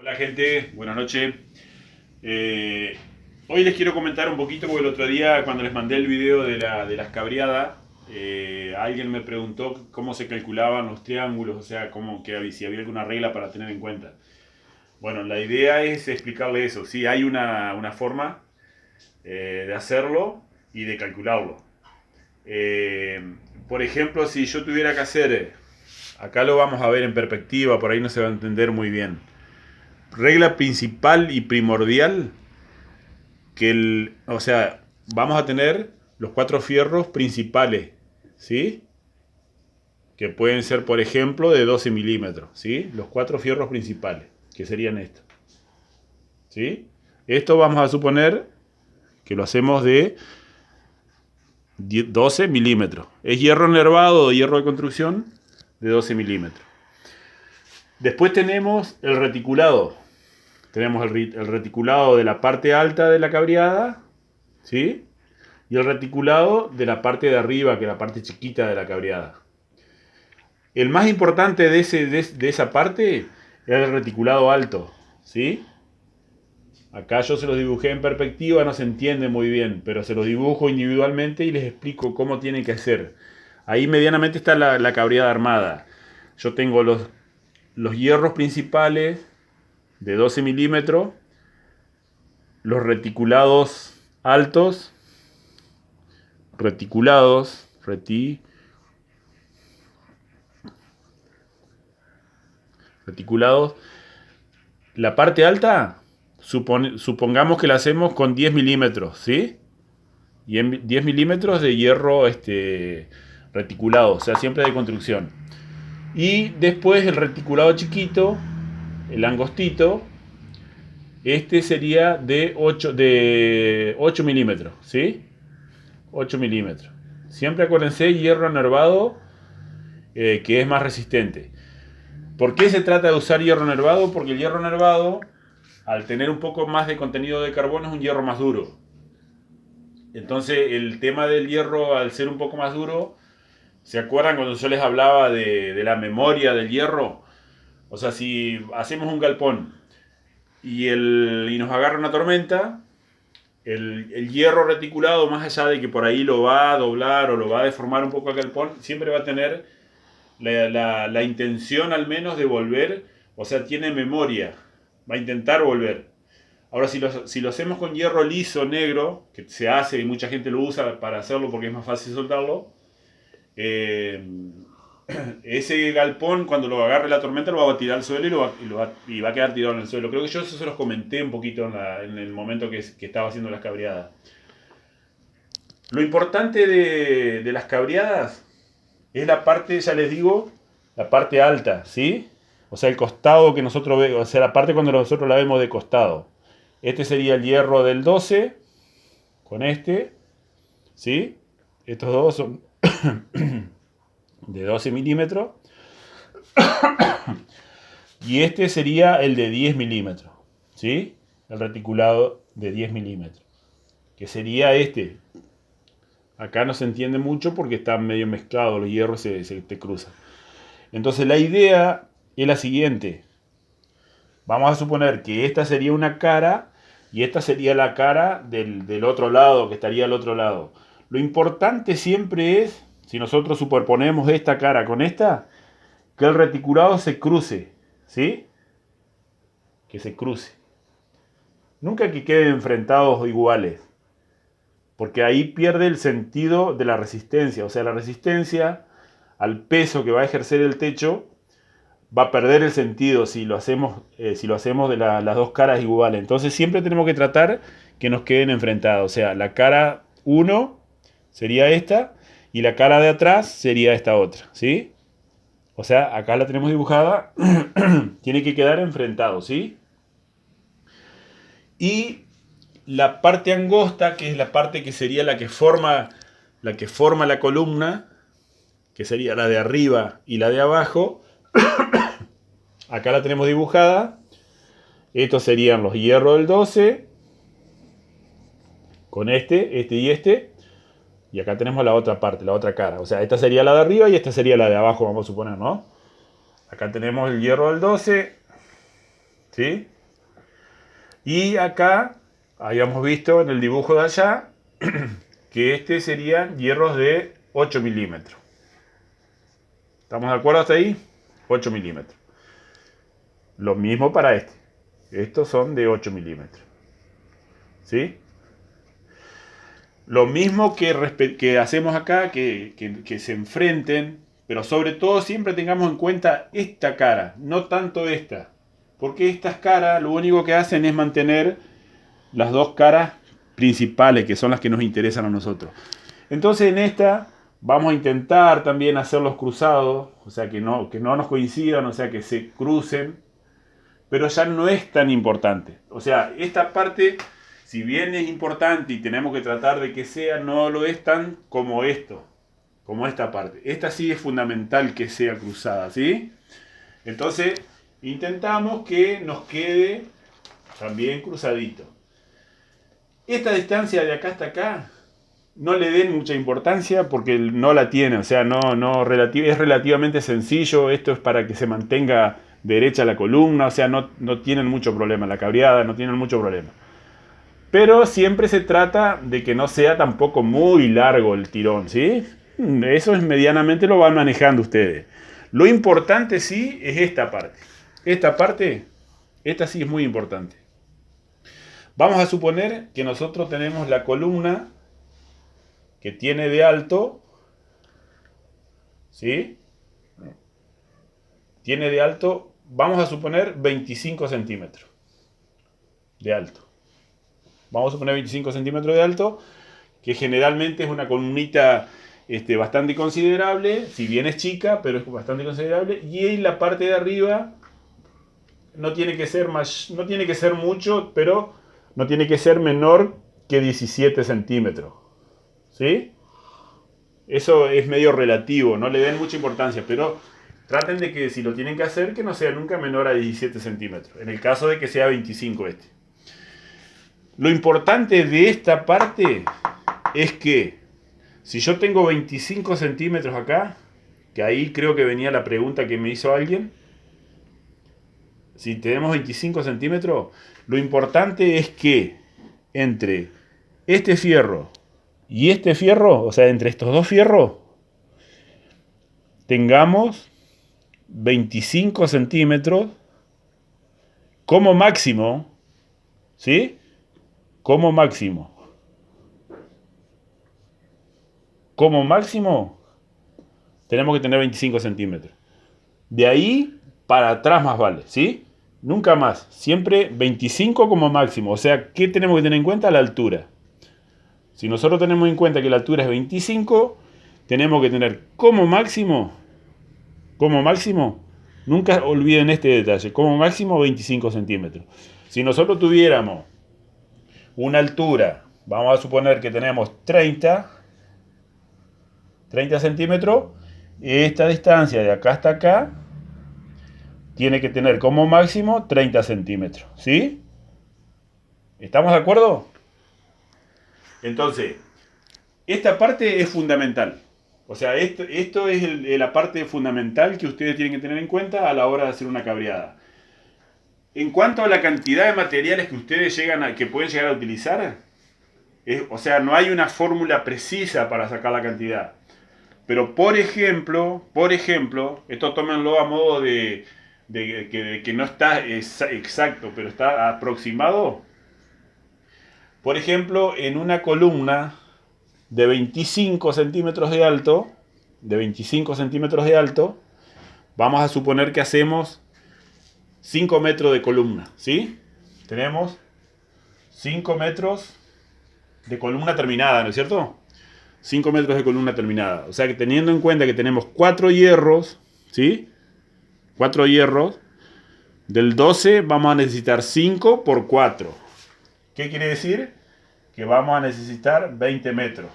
Hola gente, buenas noches. Hoy les quiero comentar un poquito porque el otro día cuando les mandé el video de la escabriada, alguien me preguntó cómo se calculaban los triángulos, o sea, si había alguna regla para tener en cuenta. Bueno, la idea es explicarle eso. Sí, hay una forma de hacerlo y de calcularlo. Eh, por ejemplo, si yo tuviera que hacer, acá lo vamos a ver en perspectiva, por ahí no se va a entender muy bien. Regla principal y primordial o sea, vamos a tener los cuatro fierros principales, ¿sí? Que pueden ser, por ejemplo, de 12 milímetros, ¿sí? Los cuatro fierros principales, que serían estos, ¿sí? Esto vamos a suponer que lo hacemos de 12 milímetros. Es hierro nervado o hierro de construcción de 12 milímetros. Después tenemos el reticulado. Tenemos el reticulado de la parte alta de la cabreada, ¿sí? Y el reticulado de la parte de arriba, que es la parte chiquita de la cabreada. El más importante de esa parte es el reticulado alto, ¿sí? Acá yo se los dibujé en perspectiva, no se entiende muy bien, pero se los dibujo individualmente y les explico cómo tienen que hacer. Ahí medianamente está la cabreada armada. Yo tengo los hierros principales de 12 milímetros, los reticulados altos, reticulados. La parte alta, supongamos que la hacemos con 10 milímetros, ¿sí? Y en 10 milímetros de hierro reticulado, o sea, siempre de construcción. Y después el reticulado chiquito, el angostito, este sería de 8 milímetros, ¿sí? 8 milímetros. Siempre acuérdense, hierro nervado, que es más resistente. ¿Por qué se trata de usar hierro nervado? Porque el hierro nervado, al tener un poco más de contenido de carbono, es un hierro más duro. Entonces, el tema del hierro, al ser un poco más duro, ¿se acuerdan cuando yo les hablaba de la memoria del hierro? O sea, si hacemos un galpón y nos agarra una tormenta, el hierro reticulado, más allá de que por ahí lo va a doblar o lo va a deformar un poco el galpón, siempre va a tener la intención al menos de volver, o sea, tiene memoria, va a intentar volver. Ahora, si lo hacemos con hierro liso, negro, que se hace y mucha gente lo usa para hacerlo porque es más fácil soltarlo, eh, ese galpón, cuando lo agarre la tormenta, lo va a tirar al suelo y va a quedar tirado en el suelo. Creo que yo eso se los comenté un poquito en el momento que estaba haciendo las cabriadas. Lo importante de las cabriadas es la parte, ya les digo, la parte alta, ¿sí? O sea, el costado que nosotros vemos, o sea, la parte cuando nosotros la vemos de costado. Este sería el hierro del 12 con este, ¿sí? Estos dos son de 12 milímetros. Y este sería el de 10 milímetros, ¿sí? El reticulado de 10 milímetros. Que sería este. Acá no se entiende mucho porque están medio mezclados, los hierros se te cruzan. Entonces la idea es la siguiente. Vamos a suponer que esta sería una cara y esta sería la cara del otro lado, que estaría al otro lado. Lo importante siempre es, si nosotros superponemos esta cara con esta, que el reticulado se cruce, ¿sí? Que se cruce. Nunca que queden enfrentados iguales, porque ahí pierde el sentido de la resistencia. O sea, la resistencia al peso que va a ejercer el techo va a perder el sentido si lo hacemos de las dos caras iguales. Entonces siempre tenemos que tratar que nos queden enfrentados. O sea, la cara 1 sería esta y la cara de atrás sería esta otra, ¿sí? O sea, acá la tenemos dibujada, tiene que quedar enfrentado, ¿sí? Y la parte angosta, que es la parte que sería la que forma la columna, que sería la de arriba y la de abajo, acá la tenemos dibujada. Estos serían los hierros del 12, con este y este. Y acá tenemos la otra parte, la otra cara. O sea, esta sería la de arriba y esta sería la de abajo, vamos a suponer, ¿no? Acá tenemos el hierro del 12, ¿sí? Y acá habíamos visto en el dibujo de allá que este serían hierros de 8 milímetros. ¿Estamos de acuerdo hasta ahí? 8 milímetros. Lo mismo para este. Estos son de 8 milímetros. ¿Sí? Lo mismo que hacemos acá, que se enfrenten, pero sobre todo siempre tengamos en cuenta esta cara, no tanto esta. Porque estas caras lo único que hacen es mantener las dos caras principales, que son las que nos interesan a nosotros. Entonces en esta vamos a intentar también hacer los cruzados, o sea que no nos coincidan, o sea que se crucen, pero ya no es tan importante. O sea, esta parte, si bien es importante y tenemos que tratar de que sea, no lo es tan como esto, como esta parte. Esta sí es fundamental que sea cruzada, ¿sí? Entonces intentamos que nos quede también cruzadito. Esta distancia de acá hasta acá, no le den mucha importancia porque no la tiene, o sea, es relativamente sencillo. Esto es para que se mantenga derecha la columna, o sea, no tienen mucho problema, la cabreada no tienen mucho problema. Pero siempre se trata de que no sea tampoco muy largo el tirón, ¿sí? Eso es medianamente lo van manejando ustedes. Lo importante sí es esta parte. Esta sí es muy importante. Vamos a suponer que nosotros tenemos la columna que tiene de alto, ¿sí? Tiene de alto, vamos a suponer 25 centímetros de alto. Vamos a suponer 25 centímetros de alto, que generalmente es una columnita bastante considerable, si bien es chica, pero es bastante considerable. Y en la parte de arriba no tiene que ser mucho, pero no tiene que ser menor que 17 centímetros. ¿Sí? Eso es medio relativo, no le den mucha importancia, pero traten de que si lo tienen que hacer, que no sea nunca menor a 17 centímetros. En el caso de que sea 25 este. Lo importante de esta parte es que si yo tengo 25 centímetros acá, que ahí creo que venía la pregunta que me hizo alguien, si tenemos 25 centímetros, lo importante es que entre este fierro y este fierro, o sea, entre estos dos fierros, tengamos 25 centímetros como máximo, ¿sí? Como máximo. Como máximo, tenemos que tener 25 centímetros. De ahí para atrás más vale, ¿sí? Nunca más. Siempre 25 como máximo. O sea, ¿qué tenemos que tener en cuenta? La altura. Si nosotros tenemos en cuenta que la altura es 25, tenemos que tener como máximo, nunca olviden este detalle, como máximo 25 centímetros. Si nosotros tuviéramos una altura, vamos a suponer que tenemos 30 centímetros, esta distancia de acá hasta acá tiene que tener como máximo 30 centímetros, ¿sí? ¿Estamos de acuerdo? Entonces, esta parte es fundamental. O sea, esto es la parte fundamental que ustedes tienen que tener en cuenta a la hora de hacer una cabreada. En cuanto a la cantidad de materiales que ustedes que pueden llegar a utilizar, o sea, no hay una fórmula precisa para sacar la cantidad. Pero por ejemplo, esto tómenlo a modo de que no está exacto, pero está aproximado. Por ejemplo, en una columna de 25 centímetros de alto, vamos a suponer que hacemos 5 metros de columna, ¿sí? Tenemos 5 metros de columna terminada, ¿no es cierto? 5 metros de columna terminada. O sea que teniendo en cuenta que tenemos 4 hierros, ¿sí? 4 hierros. Del 12 vamos a necesitar 5 por 4. ¿Qué quiere decir? Que vamos a necesitar 20 metros.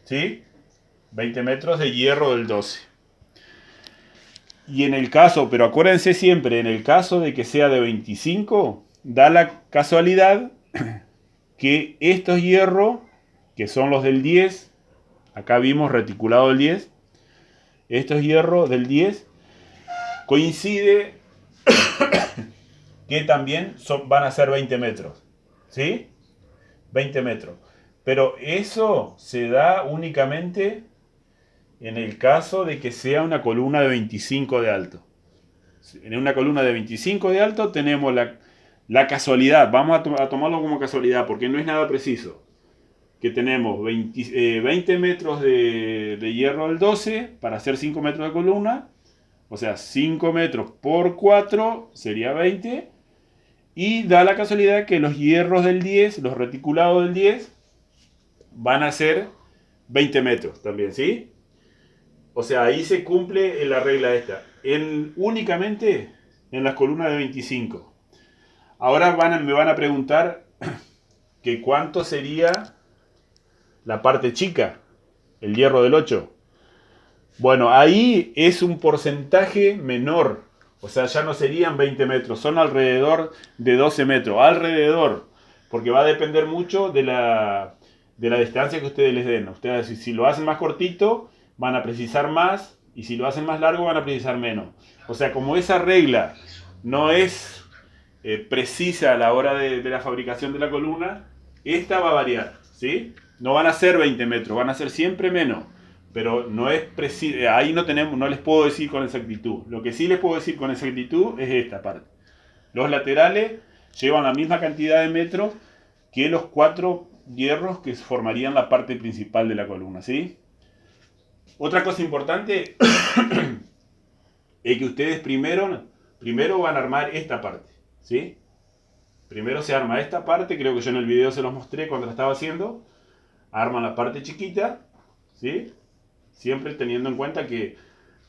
¿Sí? 20 metros de hierro del 12. Y en el caso, pero acuérdense siempre, en el caso de que sea de 25, da la casualidad que estos hierros, que son los del 10, acá vimos reticulado del 10, estos hierros del 10, coincide que también van a ser 20 metros. ¿Sí? 20 metros. Pero eso se da únicamente en el caso de que sea una columna de 25 de alto. En una columna de 25 de alto tenemos la casualidad, vamos a tomarlo como casualidad porque no es nada preciso, que tenemos 20 metros de hierro del 12 para hacer 5 metros de columna, o sea, 5 metros por 4 sería 20, y da la casualidad que los hierros del 10, los reticulados del 10, van a ser 20 metros también, ¿sí? O sea, ahí se cumple la regla esta. Únicamente en las columnas de 25. Ahora me van a preguntar que cuánto sería la parte chica, el hierro del 8. Bueno, ahí es un porcentaje menor. O sea, ya no serían 20 metros, son alrededor de 12 metros. Alrededor. Porque va a depender mucho de la distancia que ustedes les den. Ustedes, si lo hacen más cortito, van a precisar más. Y si lo hacen más largo, van a precisar menos. O sea, como esa regla no es precisa a la hora de la fabricación de la columna, esta va a variar, ¿sí? No van a ser 20 metros, van a ser siempre menos. Pero no es preciso, ahí no les puedo decir con exactitud. Lo que sí les puedo decir con exactitud es esta parte. Los laterales llevan la misma cantidad de metros que los 4 hierros que formarían la parte principal de la columna, ¿sí? Otra cosa importante es que ustedes primero van a armar esta parte, ¿sí? Primero se arma esta parte, creo que yo en el video se los mostré cuando la estaba haciendo. Arman la parte chiquita, ¿sí? Siempre teniendo en cuenta que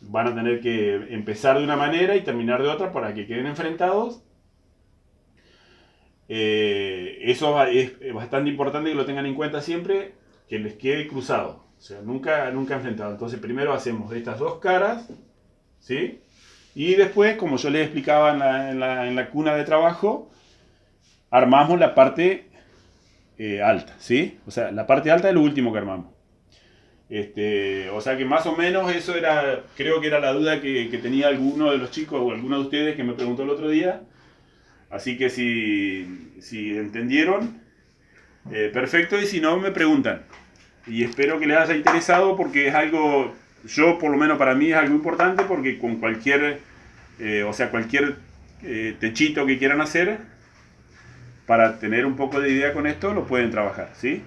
van a tener que empezar de una manera y terminar de otra para que queden enfrentados. Eso es bastante importante que lo tengan en cuenta siempre, que les quede cruzado. O sea, nunca enfrentado. Entonces primero hacemos estas dos caras, ¿sí? Y después, como yo les explicaba en la cuna de trabajo, armamos la parte alta, ¿sí? O sea, la parte alta es lo último que armamos. O sea que más o menos eso era, creo que era la duda que tenía alguno de los chicos o alguno de ustedes que me preguntó el otro día. Así que si entendieron, perfecto, y si no, me preguntan. Y espero que les haya interesado porque es algo, yo por lo menos para mí es algo importante porque con cualquier techito que quieran hacer, para tener un poco de idea con esto, lo pueden trabajar, ¿sí?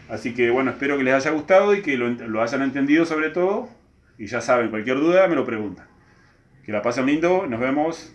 Así que bueno, espero que les haya gustado y que lo hayan entendido sobre todo. Y ya saben, cualquier duda me lo preguntan. Que la pasen lindo, nos vemos.